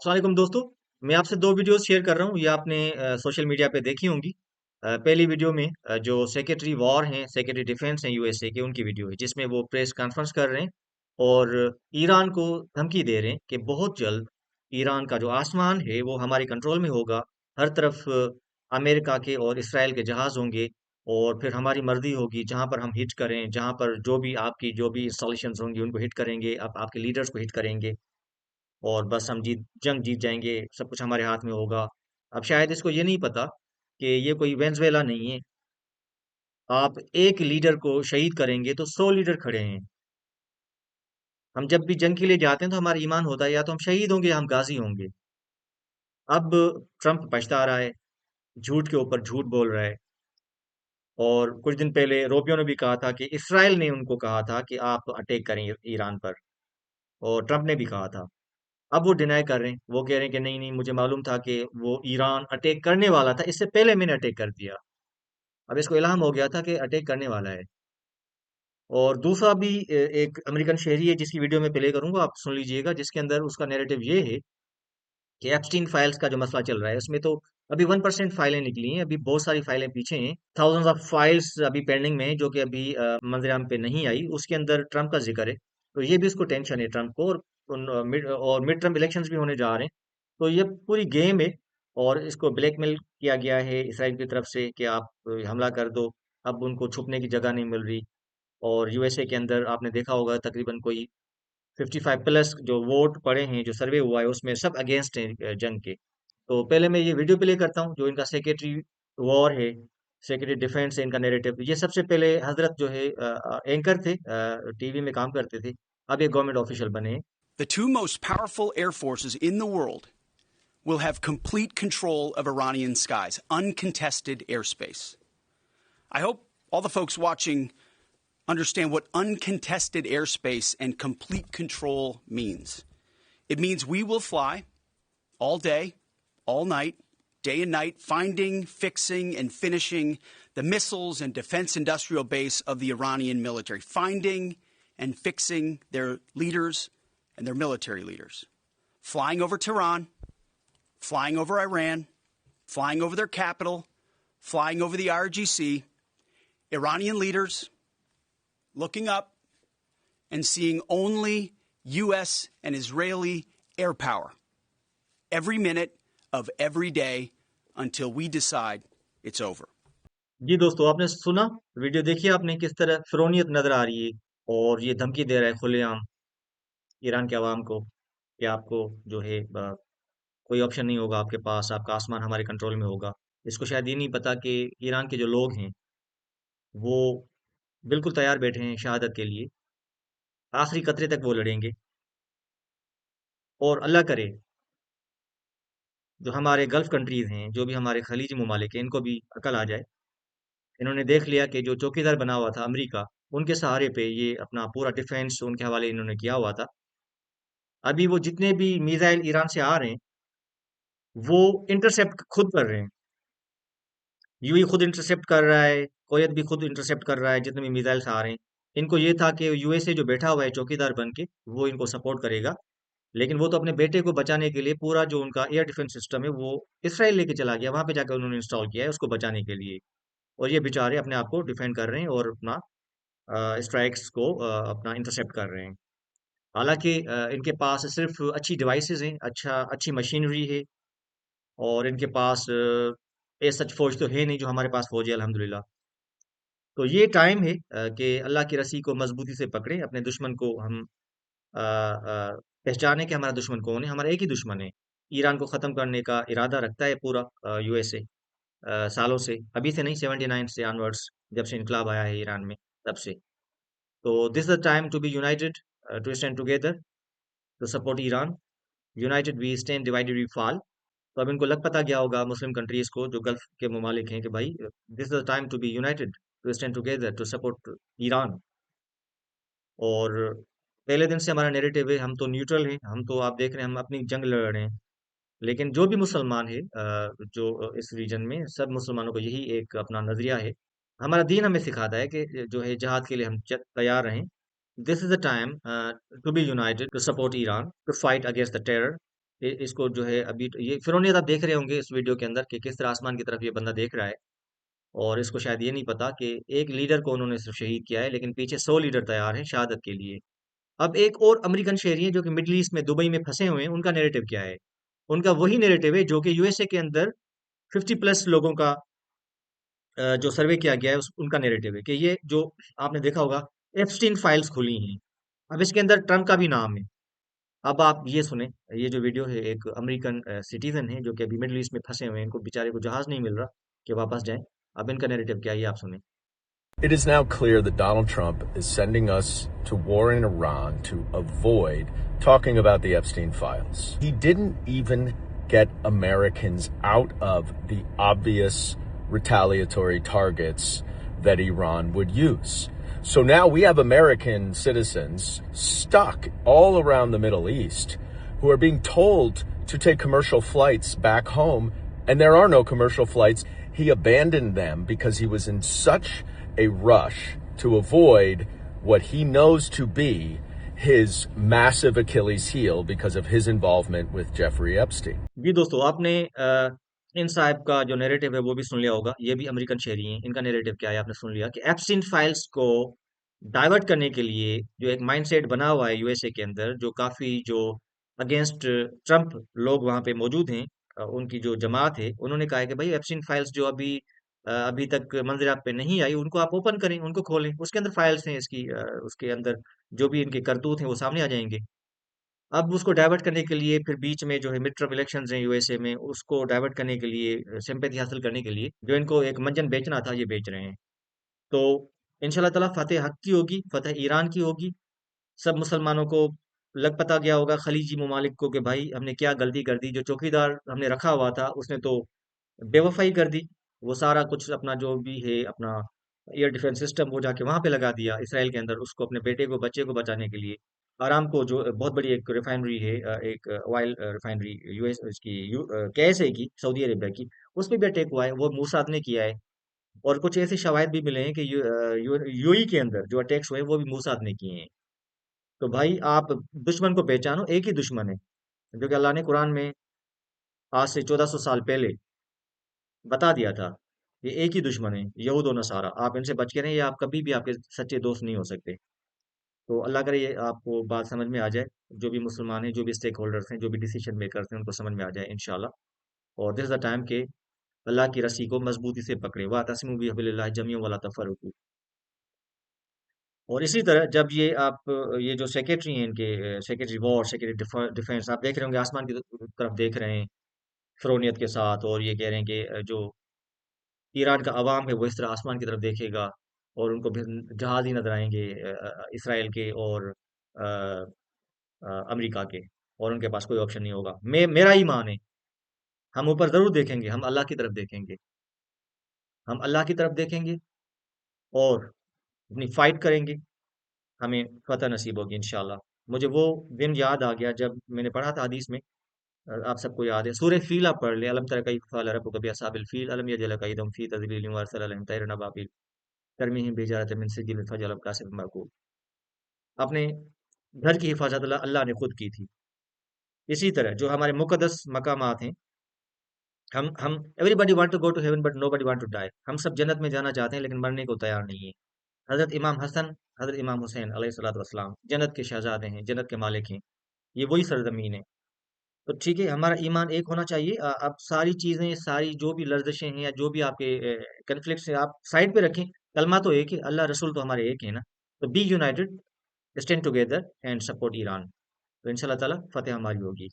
अस्सलाम दोस्तों। मैं आपसे दो वीडियो शेयर कर रहा हूँ। ये आपने सोशल मीडिया पे देखी होंगी। पहली वीडियो में जो सेक्रेटरी वॉर हैं, सेक्रेटरी डिफेंस हैं यूएसए के, उनकी वीडियो है जिसमें वो प्रेस कॉन्फ्रेंस कर रहे हैं और ईरान को धमकी दे रहे हैं कि बहुत जल्द ईरान का जो आसमान है वो हमारे कंट्रोल में होगा। हर तरफ अमेरिका के और इसराइल के जहाज होंगे और फिर हमारी मर्जी होगी जहां पर हम हिट करें, जहां पर जो भी इंस्टॉलेशन होंगी उनको हिट करेंगे, आपके लीडर्स को हिट करेंगे और बस हम जंग जीत जाएंगे, सब कुछ हमारे हाथ में होगा। अब शायद इसको ये नहीं पता कि ये कोई वेनेजुएला नहीं है। आप एक लीडर को शहीद करेंगे तो 100 लीडर खड़े हैं। हम जब भी जंग के लिए जाते हैं तो हमारा ईमान होता है या तो हम शहीद होंगे या हम गाजी होंगे। अब ट्रम्प पछता रहा है, झूठ के ऊपर झूठ बोल रहा है। और कुछ दिन पहले रोबियो ने भी कहा था कि इसराइल ने उनको कहा था कि आप अटैक करें ईरान पर, और ट्रम्प ने भी कहा था। अब वो डिनाई कर रहे हैं, वो कह रहे हैं कि नहीं नहीं, मुझे मालूम था कि वो ईरान अटैक करने वाला था, इससे पहले मैंने अटैक कर दिया। अब इसको इल्हाम हो गया था कि अटैक करने वाला है। और दूसरा भी एक अमेरिकन शहरी है जिसकी वीडियो मैं प्ले करूंगा, आप सुन लीजिएगा, जिसके अंदर उसका नैरेटिव ये है कि एप्स्टीन फाइल्स का जो मसला चल रहा है उसमें तो अभी 1% फाइलें निकली हैं, अभी बहुत सारी फाइलें पीछे हैं। थाउजेंड्स ऑफ फाइल्स अभी पेंडिंग में हैं जो कि अभी मंजरेआम पे नहीं आई। उसके अंदर ट्रम्प का जिक्र है, तो ये भी उसको टेंशन है ट्रम्प को। और मिड टर्म इलेक्शंस भी होने जा रहे हैं, तो ये पूरी गेम है। और इसको ब्लैकमेल किया गया है इसराइल की तरफ से कि आप हमला कर दो। अब उनको छुपने की जगह नहीं मिल रही। और यूएसए के अंदर आपने देखा होगा तकरीबन कोई 55 प्लस जो वोट पड़े हैं, जो सर्वे हुआ है उसमें सब अगेंस्ट हैं जंग के। तो पहले मैं ये वीडियो प्ले करता हूँ जो इनका सेक्रेटरी वॉर है, सेक्रेटरी डिफेंस है, इनका नैरेटिव। ये सबसे पहले हजरत जो है एंकर थे, टीवी में काम करते थे, अब ये गवर्नमेंट ऑफिशियल बने हैं। The two most powerful air forces in the world will have complete control of Iranian skies, uncontested airspace. I hope all the folks watching understand what uncontested airspace and complete control means. It means we will fly all day, all night, day and night, finding, fixing, and finishing the missiles and defense industrial base of the Iranian military, finding and fixing their leaders and their military leaders, flying over Tehran, flying over Iran, flying over their capital, flying over the IRGC, Iranian leaders looking up and seeing only U.S. and Israeli air power every minute of every day until we decide it's over. जी दोस्तों, आपने सुना, video देखिए आपने, किस तरह फिरौनियत नजर आ रही है। और ये धमकी दे रहा है खुलेआम ईरान के अवाम को कि आपको जो है कोई ऑप्शन नहीं होगा आपके पास, आपका आसमान हमारे कंट्रोल में होगा। इसको शायद ये नहीं पता कि ईरान के जो लोग हैं वो बिल्कुल तैयार बैठे हैं शहादत के लिए। आखिरी कतरे तक वो लड़ेंगे। और अल्लाह करे जो हमारे गल्फ कंट्रीज हैं, जो भी हमारे खलीजी ममालिक हैं, इनको भी अकल आ जाए। इन्होंने देख लिया कि जो चौकीदार बना हुआ था अमेरिका, उनके सहारे पे ये अपना पूरा डिफेंस उनके हवाले इन्होंने किया हुआ था। अभी वो जितने भी मिसाइल ईरान से आ रहे हैं वो इंटरसेप्ट खुद कर रहे हैं। यूएई खुद इंटरसेप्ट कर रहा है, कुवैत भी खुद इंटरसेप्ट कर रहा है, जितने भी मिसाइल्स आ रहे हैं। इनको ये था कि यूएसए जो बैठा हुआ है चौकीदार बन के, वो इनको सपोर्ट करेगा। लेकिन वो तो अपने बेटे को बचाने के लिए पूरा जो उनका एयर डिफेंस सिस्टम है वो इसराइल लेके चला गया, वहां पे जाकर उन्होंने इंस्टॉल किया है उसको बचाने के लिए। और ये बेचारे अपने आप को डिफेंड कर रहे हैं और अपना स्ट्राइक्स को अपना इंटरसेप्ट कर रहे हैं। हालांकि इनके पास सिर्फ अच्छी डिवाइसेस हैं, अच्छी मशीनरी है। और इनके पास ए सच फौज तो है नहीं जो हमारे पास फौज है अल्हम्दुलिल्लाह। तो ये टाइम है कि अल्लाह की रस्सी को मजबूती से पकड़े, अपने दुश्मन को हम पहचाने कि हमारा दुश्मन कौन है। हमारा एक ही दुश्मन है, ईरान को खत्म करने का इरादा रखता है पूरा यूएसए, सालों से, अभी से नहीं, 79 से ऑनवर्ड्स, जब से इनकलाब आया है ईरान में, तब से। तो this the time to be united, to stand together, to support Iran. United we stand, divided we fall. तो अब इनको लग पता गया होगा मुस्लिम कंट्रीज को, जो गल्फ के ममालिक हैं, कि भाई this the time to be united, to stand together, to support Iran. और पहले दिन से हमारा नेरेटिव है, हम तो न्यूट्रल हैं, हम तो आप देख रहे हैं हम अपनी जंग लड़ रहे हैं। लेकिन जो भी मुसलमान है जो इस रीजन में, सब मुसलमानों को यही एक अपना नजरिया है। हमारा दीन हमें सिखाता है कि जो है जहाद के लिए हम तैयार रहें। This is the time to be united, to support Iran, to fight against the terror. इसको जो है अभी तो ये फिरौनियत आप देख रहे होंगे इस वीडियो के अंदर कि किस तरह आसमान की तरफ ये बंदा देख रहा है, और इसको शायद ये नहीं पता कि एक लीडर को उन्होंने सिर्फ शहीद किया है, लेकिन पीछे 100 लीडर तैयार हैं शहादत के लिए। अब एक और अमेरिकन शहरी हैं जो कि मिडल ईस्ट में दुबई में फंसे हुए हैं, उनका नैरेटिव क्या है? उनका वही नैरेटिव है जो कि यूएसए के अंदर 50 प्लस लोगों का जो सर्वे किया गया है उनका नैरेटिव है कि ये जो आपने देखा होगा एप्स्टीन फाइल्स खुली हैं। अब इसके अंदर ट्रम्प का भी नाम है। अब आप ये सुने, ये जो वीडियो है, एक अमेरिकन सिटीजन है जो कि अभी मिडिल ईस्ट में फंसे हुए हैं, इनको बेचारे को जहाज नहीं मिल रहा कि वापस जाएं। अब इनका नैरेटिव क्या है ये आप सुने। It is now clear that Donald Trump is sending us to war in Iran to avoid talking about the Epstein files. He didn't even get Americans out of the obvious retaliatory targets that Iran would use. So now we have American citizens stuck all around the Middle East who are being told to take commercial flights back home, and there are no commercial flights. He abandoned them because he was in such a rush to avoid what he knows to be his massive Achilles heel because of his involvement with Jeffrey Epstein. जी दोस्तों, आपने इन साहब का जो narrative है वो भी सुन लिया होगा। ये भी अमेरिकन शहरी हैं। इनका नैरेटिव क्या है आपने सुन लिया कि एप्स्टीन फाइल्स को डाइवर्ट करने के लिए जो एक माइंडसेट बना हुआ है यूएसए के अंदर, जो काफी जो अगेंस्ट ट्रम्प लोग वहां पे मौजूद हैं, उनकी जो जमात है, उन्होंने कहा है कि भाई एप्स्टीन फाइल्स जो अभी तक मंजर पे नहीं आई, उनको आप ओपन करें, उनको खोलें, उसके अंदर फाइल्स हैं इसकी, उसके अंदर जो भी इनके करतूत हैं वो सामने आ जाएंगे। अब उसको डाइवर्ट करने के लिए फिर बीच में जो है मिड टर्म इलेक्शंस हैं यूएसए में, उसको डाइवर्ट करने के लिए, सिंपैथी हासिल करने के लिए जो इनको एक मंजन बेचना था ये बेच रहे हैं। तो इंशाल्लाह ताला फतेह हक की होगी, फतेह ईरान की होगी। सब मुसलमानों को लग पता गया होगा, खलीजी ममालिक को, कि भाई हमने क्या गलती कर दी। जो चौकीदार हमने रखा हुआ था उसने तो बेवफाई कर दी। वो सारा कुछ अपना जो भी है अपना एयर डिफेंस सिस्टम वो जाके वहां पे लगा दिया इसराइल के अंदर, उसको अपने बेटे को बच्चे को बचाने के लिए। आराम को जो बहुत बड़ी एक रिफाइनरी है, एक ऑयल रिफाइनरी यूएस इसकी केएसए की, सऊदी अरेबिया की, उस पर भी अटैक हुआ है, वो मूसाद ने किया है। और कुछ ऐसे शवाहिद भी मिले हैं कि यूएई के अंदर जो अटैक्स हुए हैं वो भी मूसाद ने किए हैं। तो भाई आप दुश्मन को पहचानो, एक ही दुश्मन है जो कि अल्लाह ने कुरान में आज से 1400 साल पहले बता दिया था। ये एक ही दुश्मन है, यहूद और नसारा। आप इनसे बच के रहें, ये आप कभी भी आपके सच्चे दोस्त नहीं हो सकते। तो अल्लाह करे ये आपको बात समझ में आ जाए, जो भी मुसलमान हैं, जो भी स्टेक होल्डर्स हैं, जो भी डिसीजन मेकर्स हैं, उनको समझ में आ जाए इंशाल्लाह। और दिस इज द टाइम के अल्लाह की रस्सी को मजबूती से पकड़े, वाह तस्मु बिहबिलिल्लाह जमीअन वला तफरकू। और इसी तरह जब ये आप ये जो सेक्रेटरी हैं इनके, सेक्रेटरी वॉर, सेक्रेटरी डिफेंस, आप देख रहे होंगे आसमान की तरफ देख रहे हैं फिरौनियत के साथ, और ये कह रहे हैं कि जो ईरान का अवाम है वो इस तरह आसमान की तरफ देखेगा, और उनको फिर जहाज ही नजर आएंगे इसराइल के और अ, अमेरिका के, और उनके पास कोई ऑप्शन नहीं होगा। मेरा ईमान है, हम ऊपर जरूर देखेंगे, हम अल्लाह की तरफ देखेंगे, हम अल्लाह की तरफ देखेंगे और अपनी फाइट करेंगे, हमें फतह नसीब होगी इंशाल्लाह। मुझे वो दिन याद आ गया जब मैंने पढ़ा था हदीस में, आप सबको याद है, सूरह फील आप पढ़ ले, अलम तरा कैफ फ़अल रब्बुका बिअस्हाबिल फील अलम यजअल कैदहुम फी तज़लील व अरसला अलैहिम तैरन अबाबिल तरमीहिम बिहिजारतिन मिन सिज्जिल फजअलहुम कअसफिन मअकूल। अपने घर की हिफाजत अल्लाह ने खुद की थी। इसी तरह जो हमारे मुकद्दस मकामात हैं, हम everybody want to go to heaven but nobody want to die. हम सब जन्नत में जाना चाहते हैं लेकिन मरने को तैयार नहीं है। हजरत इमाम हसन, हजरत इमाम हुसैन अलैहिस्सलातु वस्सलाम जन्नत के शहजादे हैं, जन्नत के मालिक हैं। ये वही सरजमीन है। तो ठीक है, हमारा ईमान एक होना चाहिए। अब सारी चीजें, सारी जो भी लर्जिशें हैं या जो भी आपके कन्फ्लिक्ट्स हैं, आप साइड पे रखें। कलमा तो एक है, अल्लाह रसूल तो हमारे एक है ना। तो be united, stand together and support Iran. तो इंशाल्लाह ताला फतेह हमारी होगी।